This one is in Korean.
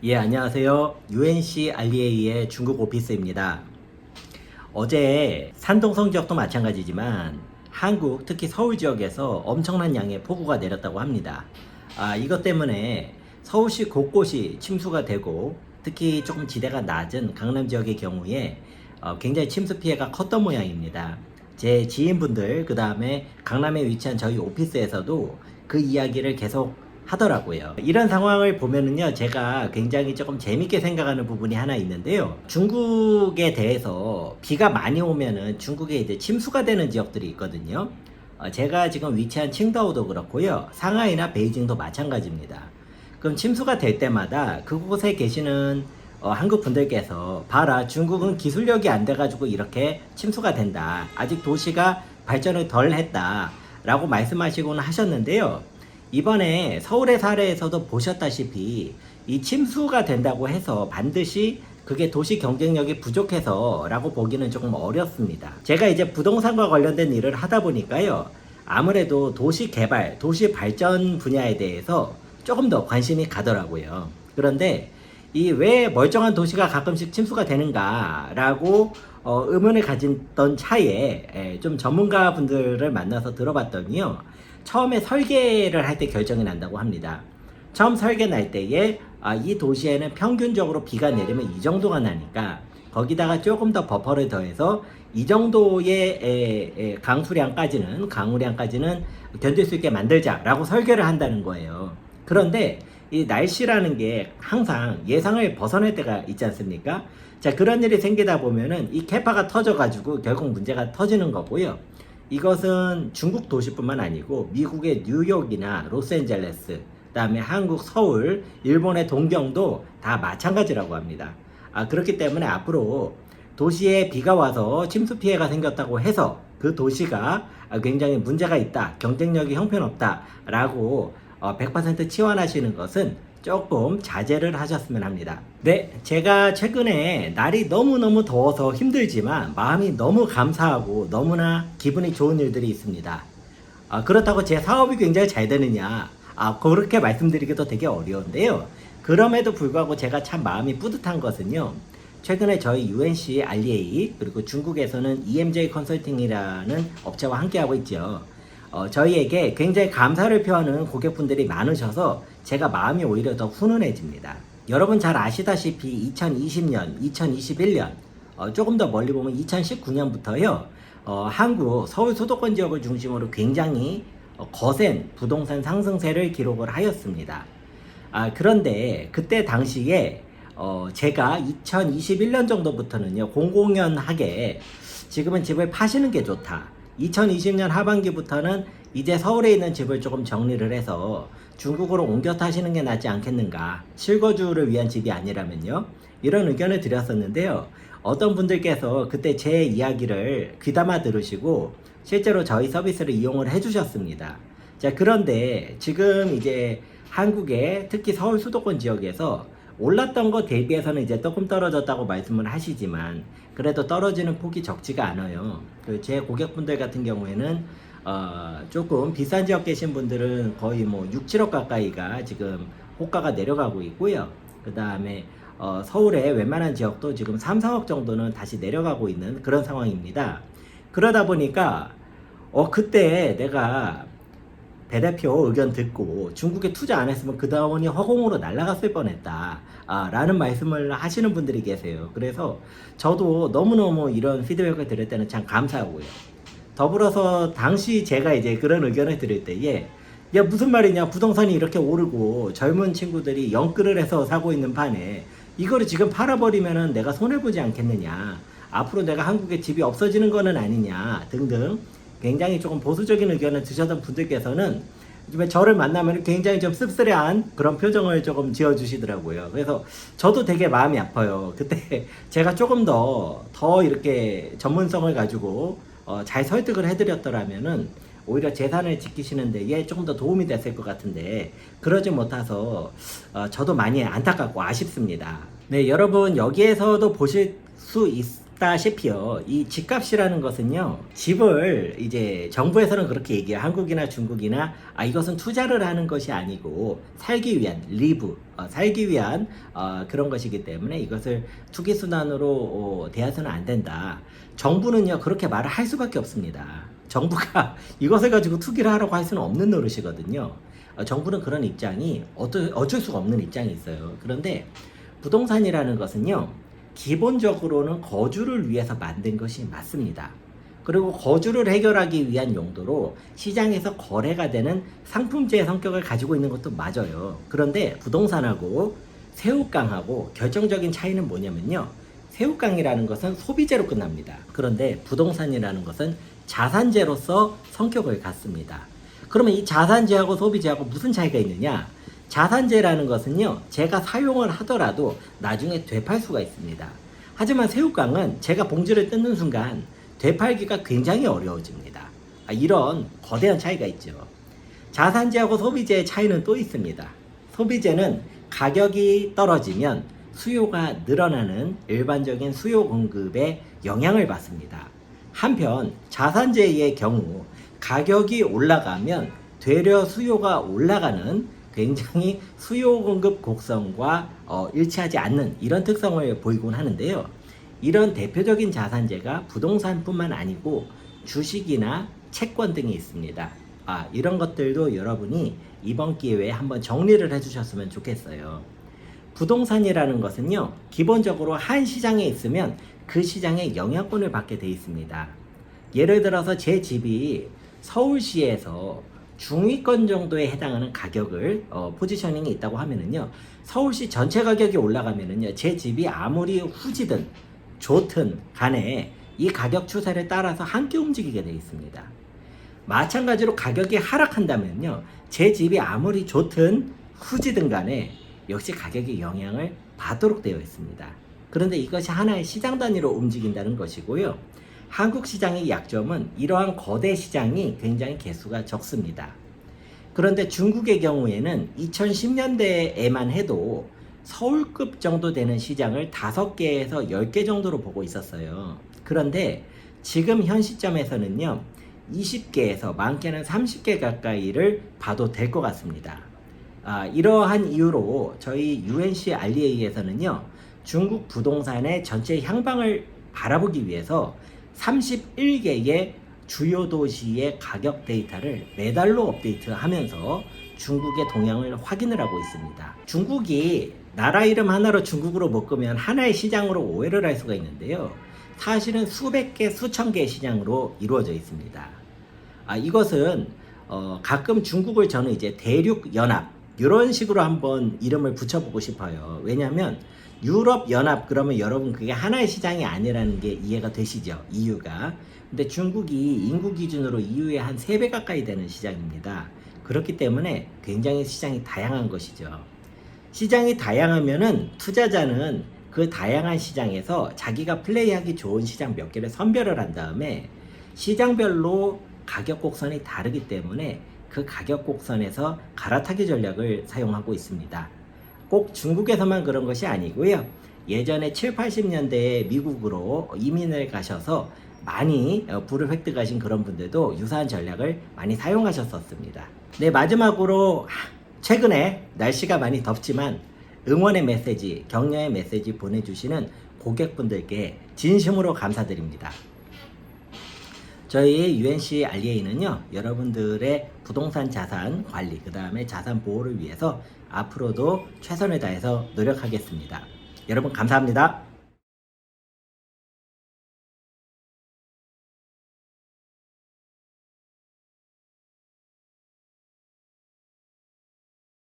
예, 안녕하세요. UNC REA의 중국 오피스입니다. 어제 산동성 지역도 마찬가지지만 한국, 특히 서울 지역에서 엄청난 양의 폭우가 내렸다고 합니다. 이것 때문에 서울시 곳곳이 침수가 되고 특히 조금 지대가 낮은 강남 지역의 경우에 굉장히 침수 피해가 컸던 모양입니다. 제 지인분들, 그 다음에 강남에 위치한 저희 오피스에서도 그 이야기를 계속 하더라고요. 이런 상황을 보면은요, 제가 굉장히 조금 재밌게 생각하는 부분이 하나 있는데요. 중국에 대해서 비가 많이 오면은 중국에 이제 침수가 되는 지역들이 있거든요. 제가 지금 위치한 칭다오도 그렇고요. 상하이나 베이징도 마찬가지입니다. 그럼 침수가 될 때마다 그곳에 계시는 한국 분들께서 봐라, 중국은 기술력이 안 돼가지고 이렇게 침수가 된다. 아직 도시가 발전을 덜 했다. 라고 말씀하시고는 하셨는데요. 이번에 서울의 사례에서도 보셨다시피 이 침수가 된다고 해서 반드시 그게 도시 경쟁력이 부족해서 라고 보기는 조금 어렵습니다. 제가 이제 부동산과 관련된 일을 하다 보니까요. 아무래도 도시 개발, 도시 발전 분야에 대해서 조금 더 관심이 가더라고요. 그런데 이 왜 멀쩡한 도시가 가끔씩 침수가 되는가라고 의문을 가졌던 차에 좀 전문가 분들을 만나서 들어봤더니요. 처음에 설계를 할 때 결정이 난다고 합니다. 처음 설계 날 때에 이 도시에는 평균적으로 비가 내리면 이 정도가 나니까 거기다가 조금 더 버퍼를 더해서 이 정도의 강우량까지는 견딜 수 있게 만들자라고 설계를 한다는 거예요. 그런데 이 날씨라는 게 항상 예상을 벗어날 때가 있지 않습니까? 자, 그런 일이 생기다 보면은 이 캐파가 터져가지고 결국 문제가 터지는 거고요. 이것은 중국 도시뿐만 아니고 미국의 뉴욕이나 로스앤젤레스, 그다음에 한국 서울, 일본의 동경도 다 마찬가지라고 합니다. 그렇기 때문에 앞으로 도시에 비가 와서 침수 피해가 생겼다고 해서 그 도시가 굉장히 문제가 있다, 경쟁력이 형편없다라고 100% 치환하시는 것은 조금 자제를 하셨으면 합니다. 네, 제가 최근에 날이 너무너무 더워서 힘들지만 마음이 너무 감사하고 너무나 기분이 좋은 일들이 있습니다. 그렇다고 제 사업이 굉장히 잘 되느냐, 그렇게 말씀드리기도 되게 어려운데요. 그럼에도 불구하고 제가 참 마음이 뿌듯한 것은요. 최근에 저희 UNC REA 그리고 중국에서는 EMJ 컨설팅이라는 업체와 함께하고 있죠. 저희에게 굉장히 감사를 표하는 고객분들이 많으셔서 제가 마음이 오히려 더 훈훈해집니다. 여러분 잘 아시다시피 2020년, 2021년, 조금 더 멀리 보면 2019년부터요, 한국 서울 수도권 지역을 중심으로 굉장히 거센 부동산 상승세를 기록을 하였습니다. 그런데 그때 당시에 제가 2021년 정도부터는요, 공공연하게 지금은 집을 파시는 게 좋다. 2020년 하반기부터는 이제 서울에 있는 집을 조금 정리를 해서 중국으로 옮겨 타시는 게 낫지 않겠는가. 실거주를 위한 집이 아니라면요. 이런 의견을 드렸었는데요. 어떤 분들께서 그때 제 이야기를 귀담아 들으시고 실제로 저희 서비스를 이용을 해주셨습니다. 자, 그런데 지금 이제 한국의 특히 서울 수도권 지역에서 올랐던 것 대비해서는 이제 조금 떨어졌다고 말씀을 하시지만 그래도 떨어지는 폭이 적지가 않아요. 제 고객분들 같은 경우에는 조금 비싼 지역 계신 분들은 거의 뭐 6, 7억 가까이가 지금 호가가 내려가고 있고요. 그 다음에 서울의 웬만한 지역도 지금 3, 4억 정도는 다시 내려가고 있는 그런 상황입니다. 그러다 보니까 그때 내가 배대표 의견 듣고 중국에 투자 안 했으면 그 다원이 허공으로 날아갔을 뻔했다 라는 말씀을 하시는 분들이 계세요. 그래서 저도 너무너무 이런 피드백을 드릴 때는 참 감사하고요. 더불어서 당시 제가 이제 그런 의견을 드릴 때에 야, 무슨 말이냐, 부동산이 이렇게 오르고 젊은 친구들이 영끌을 해서 사고 있는 판에 이거를 지금 팔아버리면은 내가 손해보지 않겠느냐, 앞으로 내가 한국에 집이 없어지는 거는 아니냐 등등 굉장히 조금 보수적인 의견을 드셨던 분들께서는 저를 만나면 굉장히 좀 씁쓸해한 그런 표정을 조금 지어주시더라고요. 그래서 저도 되게 마음이 아파요. 그때 제가 조금 더 이렇게 전문성을 가지고 잘 설득을 해드렸더라면은 오히려 재산을 지키시는 데에 조금 더 도움이 됐을 것 같은데 그러지 못해서 저도 많이 안타깝고 아쉽습니다. 네, 여러분 여기에서도 보실 수 아시다시피요, 이 집값이라는 것은요, 집을 이제 정부에서는 그렇게 얘기해요. 한국이나 중국이나 이것은 투자를 하는 것이 아니고 살기 위한 살기 위한 그런 것이기 때문에 이것을 투기 수단으로 대해서는 안 된다. 정부는요 그렇게 말을 할 수밖에 없습니다. 정부가 이것을 가지고 투기를 하라고 할 수는 없는 노릇이거든요. 정부는 그런 입장이 어쩔 수가 없는 입장이 있어요. 그런데 부동산이라는 것은요, 기본적으로는 거주를 위해서 만든 것이 맞습니다. 그리고 거주를 해결하기 위한 용도로 시장에서 거래가 되는 상품제의 성격을 가지고 있는 것도 맞아요. 그런데 부동산하고 새우깡하고 결정적인 차이는 뭐냐면요, 새우깡이라는 것은 소비재로 끝납니다. 그런데 부동산이라는 것은 자산재로서 성격을 갖습니다. 그러면 이 자산재하고 소비재하고 무슨 차이가 있느냐? 자산재라는 것은요, 제가 사용을 하더라도 나중에 되팔 수가 있습니다. 하지만 새우깡은 제가 봉지를 뜯는 순간 되팔기가 굉장히 어려워집니다. 이런 거대한 차이가 있죠. 자산재하고 소비재의 차이는 또 있습니다. 소비재는 가격이 떨어지면 수요가 늘어나는 일반적인 수요 공급에 영향을 받습니다. 한편 자산재의 경우 가격이 올라가면 되려 수요가 올라가는 굉장히 수요 공급 곡선과 일치하지 않는 이런 특성을 보이곤 하는데요. 이런 대표적인 자산재가 부동산뿐만 아니고 주식이나 채권 등이 있습니다. 이런 것들도 여러분이 이번 기회에 한번 정리를 해주셨으면 좋겠어요. 부동산이라는 것은요, 기본적으로 한 시장에 있으면 그 시장의 영향권을 받게 돼 있습니다. 예를 들어서 제 집이 서울시에서 중위권 정도에 해당하는 가격을 포지셔닝이 있다고 하면은요, 서울시 전체 가격이 올라가면은요, 제 집이 아무리 후지든 좋든 간에 이 가격 추세를 따라서 함께 움직이게 되어 있습니다. 마찬가지로 가격이 하락한다면요, 제 집이 아무리 좋든 후지든 간에 역시 가격의 영향을 받도록 되어 있습니다. 그런데 이것이 하나의 시장 단위로 움직인다는 것이고요. 한국 시장의 약점은 이러한 거대 시장이 굉장히 개수가 적습니다. 그런데 중국의 경우에는 2010년대에만 해도 서울급 정도 되는 시장을 5개에서 10개 정도로 보고 있었어요. 그런데 지금 현 시점에서는요, 20개에서 많게는 30개 가까이를 봐도 될 것 같습니다. 이러한 이유로 저희 UNC 알리에이에서는요, 중국 부동산의 전체 향방을 알아보기 위해서 31개의 주요 도시의 가격 데이터를 매달로 업데이트하면서 중국의 동향을 확인을 하고 있습니다. 중국이 나라 이름 하나로 중국으로 묶으면 하나의 시장으로 오해를 할 수가 있는데요. 사실은 수백 개, 수천 개의 시장으로 이루어져 있습니다. 이것은 가끔 중국을 저는 이제 대륙연합 이런 식으로 한번 이름을 붙여보고 싶어요. 왜냐하면 유럽연합 그러면 여러분 그게 하나의 시장이 아니라는 게 이해가 되시죠? EU가. 근데 중국이 인구 기준으로 EU의 한 3배 가까이 되는 시장입니다. 그렇기 때문에 굉장히 시장이 다양한 것이죠. 시장이 다양하면은 투자자는 그 다양한 시장에서 자기가 플레이하기 좋은 시장 몇 개를 선별을 한 다음에 시장별로 가격 곡선이 다르기 때문에 그 가격 곡선에서 갈아타기 전략을 사용하고 있습니다. 꼭 중국에서만 그런 것이 아니고요. 예전에 7, 80년대에 미국으로 이민을 가셔서 많이 부를 획득하신 그런 분들도 유사한 전략을 많이 사용하셨었습니다. 네, 마지막으로 최근에 날씨가 많이 덥지만 응원의 메시지, 격려의 메시지 보내주시는 고객분들께 진심으로 감사드립니다. 저희 UNC REA는요, 여러분들의 부동산 자산 관리, 그 다음에 자산 보호를 위해서 앞으로도 최선을 다해서 노력하겠습니다. 여러분 감사합니다.